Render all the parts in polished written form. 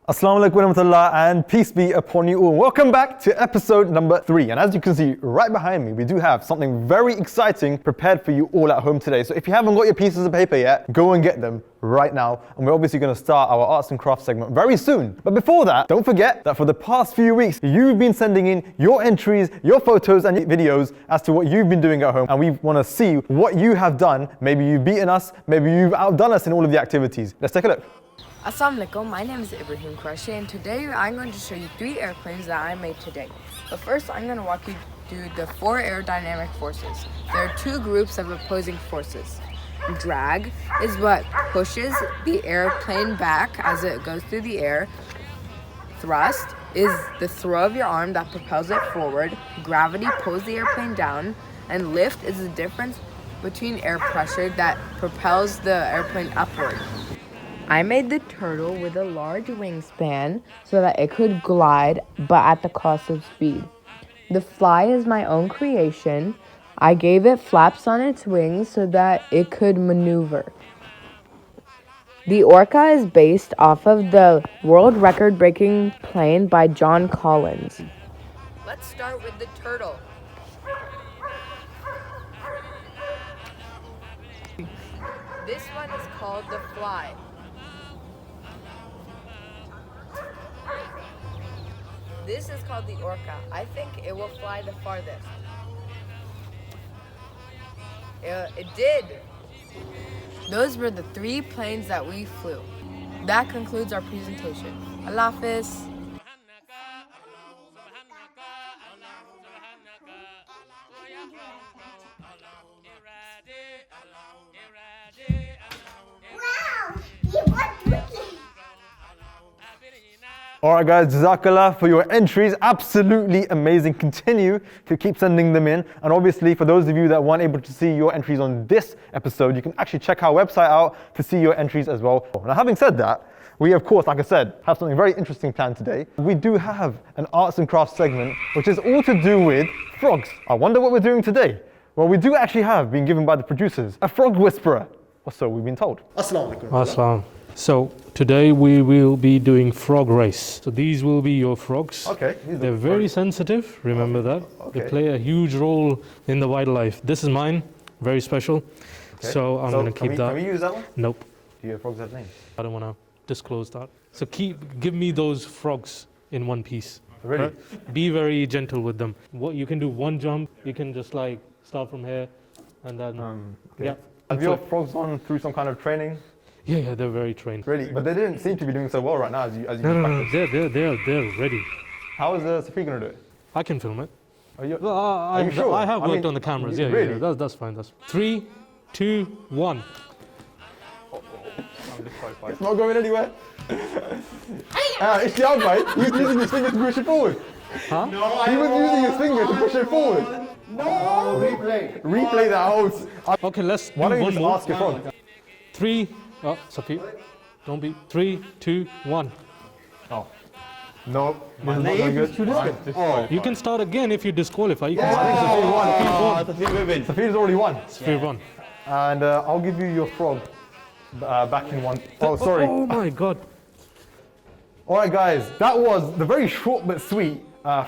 Assalamu alaikum warahmatullah and peace be upon you all. Welcome back to episode number 3. And as you can see right behind me, we do have something very exciting prepared for you all at home today. So if you haven't got your pieces of paper yet, go and get them right now. And we're obviously going to start our arts and crafts segment very soon. But before that, don't forget that for the past few weeks, you've been sending in your entries, your photos and your videos as to what you've been doing at home. And we want to see what you have done. Maybe you've beaten us, maybe you've outdone us in all of the activities. Let's take a look. Assalamu alaikum, my name is Ibrahim Qureshi and today I'm going to show you 3 airplanes that I made today. But first I'm going to walk you through the 4 aerodynamic forces. There are 2 groups of opposing forces. Drag is what pushes the airplane back as it goes through the air. Thrust is the throw of your arm that propels it forward. Gravity pulls the airplane down. And lift is the difference between air pressure that propels the airplane upward. I made the turtle with a large wingspan so that it could glide, but at the cost of speed. The fly is my own creation. I gave it flaps on its wings so that it could maneuver. The Orca is based off of the world record-breaking plane by John Collins. Let's start with the turtle. This one is called the fly. This is called the Orca. I think it will fly the farthest. It did! Those were the 3 planes that we flew. That concludes our presentation. Allah Hafiz. Alright guys, Jazakallah for your entries, absolutely amazing. Continue to keep sending them in. And obviously for those of you that weren't able to see your entries on this episode, you can actually check our website out to see your entries as well. Now having said that, we of course, like I said, have something very interesting planned today. We do have an arts and crafts segment, which is all to do with frogs. I wonder what we're doing today. Well, we do actually have, been given by the producers, a frog whisperer, or so we've been told. Assalamu alaikum. Assalam. So today we will be doing frog race. So these will be your frogs. Okay. They're very sensitive, remember that. Okay. They play a huge role in the wildlife. This is mine, very special. Okay. So I'm going to keep that. Can we use that one? Nope, Do your frogs have names? I don't want to disclose that. So give me those frogs in one piece. Really? Right? Be very gentle with them. What you can do one jump, you can just like start from here and then Okay. yeah. Have your frogs gone through some kind of training? Yeah, they're very trained. Really? But they didn't seem to be doing so well right now as you No, they're ready. How is Safi going to do it? I can film it. Are you, Well, are you sure? I have worked on the cameras. Yeah, really? That's fine. That's 3, 2, 1. It's not going anywhere. Isthiaq, mate, he was using his finger to push it forward. Huh? He was using his finger to push it forward. No, replay. Replay that whole... Okay, let's do Why don't you one just more. ask your frog? 3. Oh, Safi, don't be. 3, 2, 1. Oh. No. My this is not name going is good. Oh, You can start again if you disqualify. You can I think Safi won. Safi wins. Safi's already won. Safi won. And I'll give you your frog back in one. Oh, sorry. Oh my God. Alright guys, that was the very short but sweet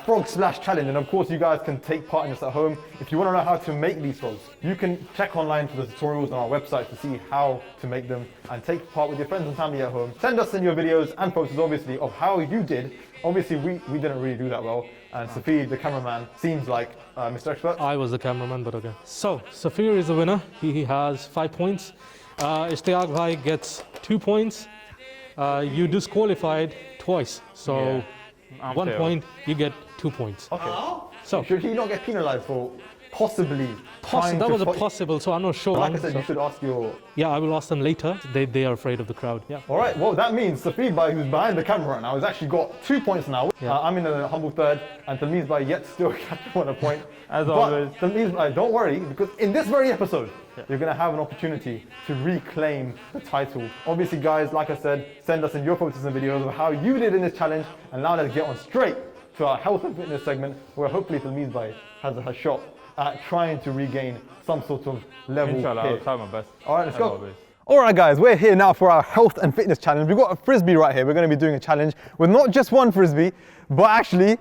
frog splash challenge, and of course you guys can take part in this at home. If you want to know how to make these frogs, you can check online for the tutorials on our website to see how to make them and take part with your friends and family at home. Send us in your videos and photos obviously of how you did. Obviously we didn't really do that well, and Safi, the cameraman, seems like Mr. Expert. I was the cameraman, but okay. So, Safir is the winner. He has 5 points. Isthiaq Bhai gets 2 points. You disqualified twice. So, 1 point, you get 2 points. Okay. So, Should he not get penalized for possibly trying that to was a fight- possible, so I'm not sure. Like I said, So- you should ask your... yeah, I will ask them later. They are afraid of the crowd. Yeah. Alright, well that means Safi Bhai, who's behind the camera right now, has actually got 2 points now. Yeah. I'm in a humble third, and Tamiz Bhai yet still catching on a point. As but always. Tamiz Bhai, don't worry, because in this very episode, you're going to have an opportunity to reclaim the title. Obviously guys, like I said, send us in your photos and videos of how you did in this challenge, and now let's get on straight to our health and fitness segment, where hopefully Tamiz Bhai has a shot at trying to regain some sort of level Inshallah, here. I'll try my best. Alright, let's As go. always. All right, guys, we're here now for our health and fitness challenge. We've got a frisbee right here. We're going to be doing a challenge with not just one frisbee, but actually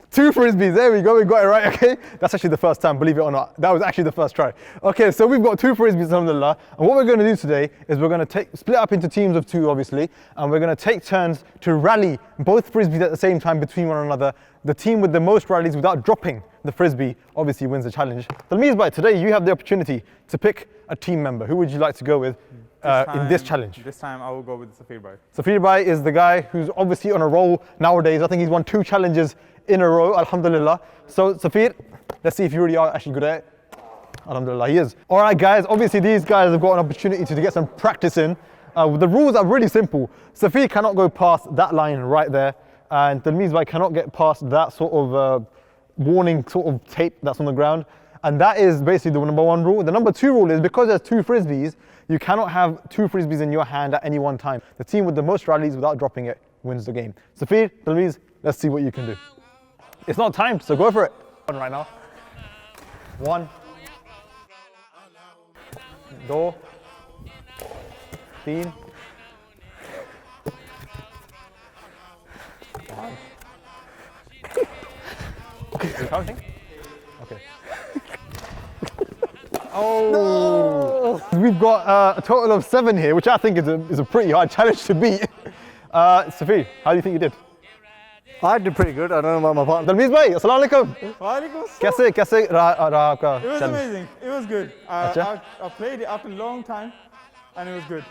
2 frisbees. There we go, we got it right, okay? That's actually the first time, believe it or not. That was actually the first try. Okay, so we've got 2 frisbees, alhamdulillah. And what we're going to do today is we're going to split up into teams of 2, obviously, and we're going to take turns to rally both frisbees at the same time between one another. The team with the most rallies without dropping the frisbee obviously wins the challenge. Talmiz bhai, today you have the opportunity to pick a team member. Who would you like to go with in this challenge? This time I will go with Safir bhai. Safir bhai is the guy who's obviously on a roll nowadays. I think he's won 2 challenges in a row, alhamdulillah. So Safir, let's see if you really are actually good at it. Alhamdulillah, he is. All right, guys, obviously these guys have got an opportunity to get some practice in. The rules are really simple. Safir cannot go past that line right there, and Talmiz bhai cannot get past that sort of warning sort of tape that's on the ground. And that is basically the number 1 rule. The number 2 rule is because there's 2 frisbees, you cannot have 2 frisbees in your hand at any one time. The team with the most rallies without dropping it wins the game. Safir, Talmiz, let's see what you can do. It's not timed, so go for it. Right now. 1, 2, 3. 1. You counting? Okay. Oh! No. We've got a total of 7 here, which I think is a pretty hard challenge to beat. Safir, how do you think you did? I did pretty good. I don't know about my partner. Talmiz bhai, assalamu alaikum. Walaikum Kaise raha aapka It was challenge? amazing. It was good. I played it after a long time and it was good.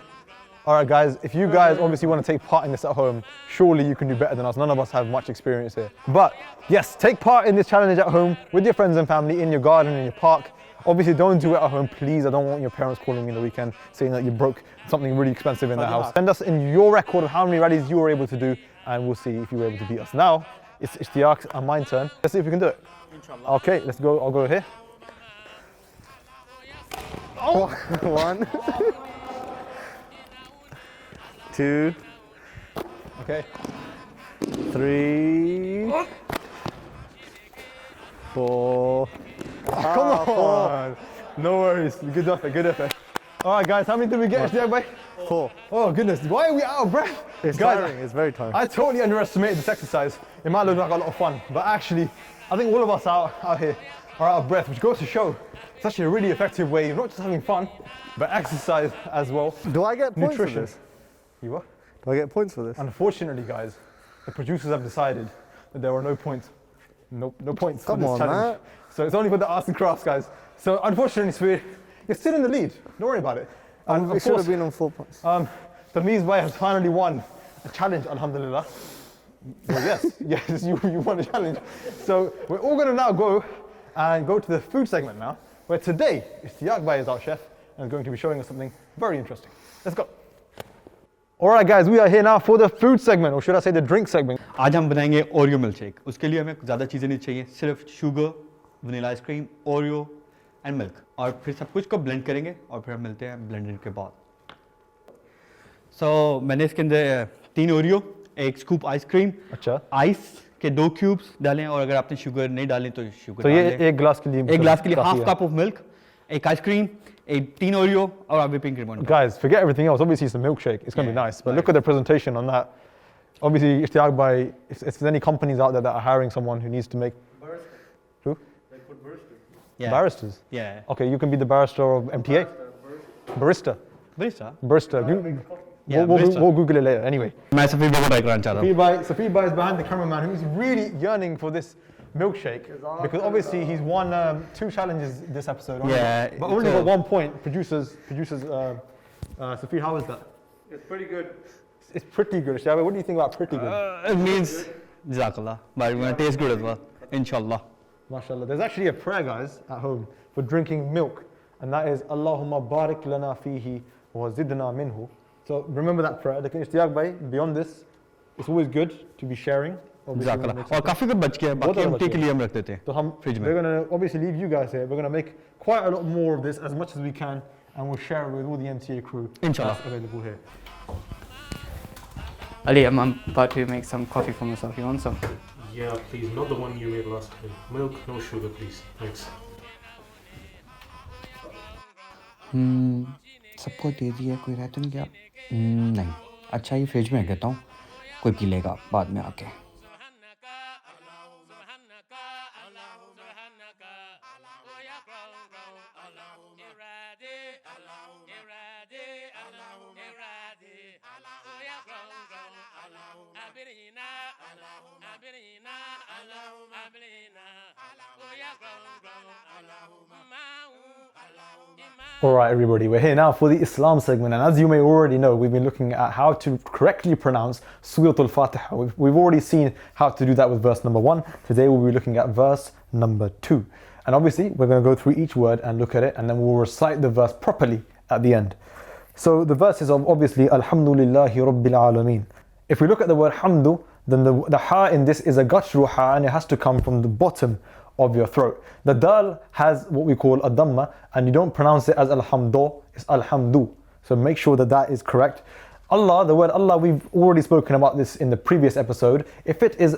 All right, guys, if you guys obviously want to take part in this at home, surely you can do better than us. None of us have much experience here. But yes, take part in this challenge at home with your friends and family, in your garden, in your park. Obviously, don't do it at home, please. I don't want your parents calling me in the weekend saying that you broke something really expensive in the house. Send us in your record of how many rallies you were able to do, and we'll see if you were able to beat us. Now, it's Ishtiaq's and my turn. Let's see if we can do it. Inshallah. Okay, let's go. I'll go here. Oh. 1, 2, Okay. 3, 4. Come on. No worries. Good effort, good effort. All right, guys, how many did we get, Ishtiaq bhai? 4. Oh, goodness. Why are we out of breath? It's guys, tiring. It's very tiring. I totally underestimated this exercise. It might look like a lot of fun, but actually, I think all of us out here are out of breath, which goes to show it's actually a really effective way of not just having fun, but exercise as well. Do I get points Nutrition. for this? You what? Do I get points for this? Unfortunately, guys, the producers have decided that there are no points. No points for Come this on, challenge. man. So it's only for the arts and crafts, guys. So unfortunately, Sweer, you're still in the lead. Don't worry about it. And We of should have course, been on 4 points. Talmiz bhai has finally won a challenge, alhamdulillah. Well, yes, you won a challenge. So we're all going to now go to the food segment now, where today, Isthiaq bhai is our chef and is going to be showing us something very interesting. Let's go. All right, guys, we are here now for the food segment, or should I say the drink segment. आज हम बनाएंगे Oreo milkshake उसके लिए हमें ज़्यादा चीज़ें नहीं चाहिए सिर्फ sugar vanilla ice cream Oreo and milk और फिर सब कुछ को ब्लेंड करेंगे और फिर हम मिलते हैं ब्लेंडिंग के बाद मैंने इसके अंदर 3 ओरियो 1 स्कूप आइसक्रीम अच्छा आइस के 2 क्यूब्स डालें और अगर आपने शुगर नहीं डालें तो शुगर तो ये 1 गिलास के लिए half cup of milk 1 ice cream 3 Oreo और आप whipping cream on top. Guys, forget everything else. Obviously, it's a milkshake. It's going to be nice. But look at the presentation on that. Obviously, Ishtiaq bhai, if there's any companies out there that are hiring someone who needs to make... Barista. Who? They put barista. Yeah. Baristas? Yeah. Okay, you can be the barrister of MTA? Barista. Barista. Yeah, We'll Google it later. Anyway. मैं सफीर भाई को try कराना चाह रहा हूँ Safir bhai is behind the cameraman who's really yearning for this milkshake because obviously he's won 2 challenges this episode. Yeah, but only got 1 point. Producers. Safir, how is that? It's pretty good. It's pretty good. Shahab, what do you think about pretty good? It means Jazakallah, but it's going to taste good as well, inshallah. MashaAllah. There's actually a prayer, guys, at home for drinking milk, and that is Allahumma barik lana fihi wa zidna minhu. So remember that prayer. Ishtiaq bhai, beyond this, it's always good to be sharing. Jazakallah. और काफी कुछ बच गया है बाकी हम T के लिए हम रख देते हैं So fridge में we're going to obviously leave you guys here. We're going to make quite a lot more of this as much as we can, and we'll share it with all the MTA crew Inshallah. that's available here. Ali, I'm about to make some coffee for myself. You want some? Yeah, please, not the one you made last time. Milk, no sugar, please. Thanks. सबको दे दिया, कोई रह तो नहीं गया? नहीं, अच्छा ये फ्रिज में रख देता हूँ, कोई पी लेगा बाद में आके। Alright everybody, we're here now for the Islam segment, and as you may already know, we've been looking at how to correctly pronounce Surah Al-Fatihah. We've already seen how to do that with verse number 1. Today we'll be looking at verse number 2. And obviously we're going to go through each word and look at it, and then we'll recite the verse properly at the end. So the verses of obviously Alhamdulillahi Rabbil Alameen. If we look at the word hamdu, then the ha in this is a gashru ha, and it has to come from the bottom of your throat. The dal has what we call a dhamma, and you don't pronounce it as alhamdu, it's alhamdu. So make sure that that is correct. Allah, the word Allah, we've already spoken about this in the previous episode. If it is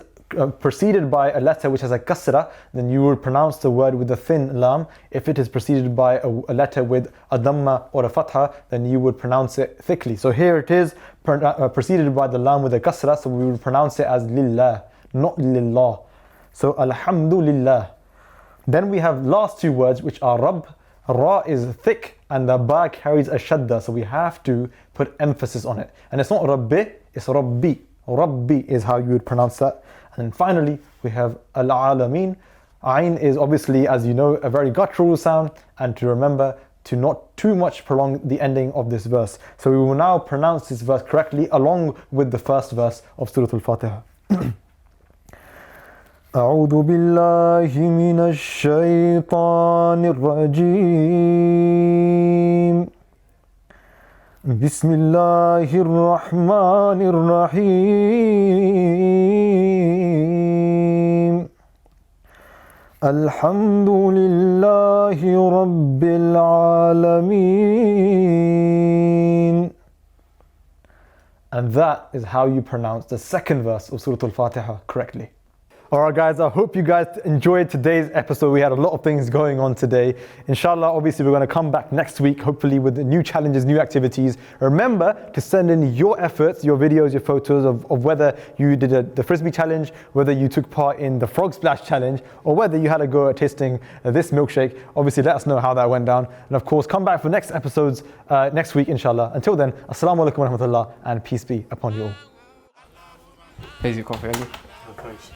preceded by a letter which has a kasra, then you would pronounce the word with a thin lam. If it is preceded by a letter with a dhamma or a fatha, then you would pronounce it thickly. So here it is preceded by the lam with a kasra, so we would pronounce it as lillah, not lillah. So alhamdulillah. Then we have last two words which are Rabb. Ra is thick and the ba carries a shadda, so we have to put emphasis on it. And it's not Rabbi, it's Rabbi. Rabbi is how you would pronounce that. And then finally we have Al-Alameen. Ain is obviously, as you know, a very guttural sound, and to remember to not too much prolong the ending of this verse. So we will now pronounce this verse correctly along with the first verse of Surah Al-Fatihah. أعوذ بالله من الشيطان الرجيم بسم الله الرحمن الرحيم الحمد لله رب العالمين. And that is how you pronounce the second verse of Surah Al-Fatihah correctly. Alright guys, I hope you guys enjoyed today's episode. We had a lot of things going on today. Inshallah, obviously we're going to come back next week, hopefully with new challenges, new activities. Remember to send in your efforts, your videos, your photos of whether you did the Frisbee challenge, whether you took part in the frog splash challenge, or whether you had a go at tasting this milkshake. Obviously let us know how that went down. And of course, come back for next episodes next week, inshallah. Until then, assalamu alaikum wa rahmatullah, and peace be upon you all. Here's your coffee, Thanks.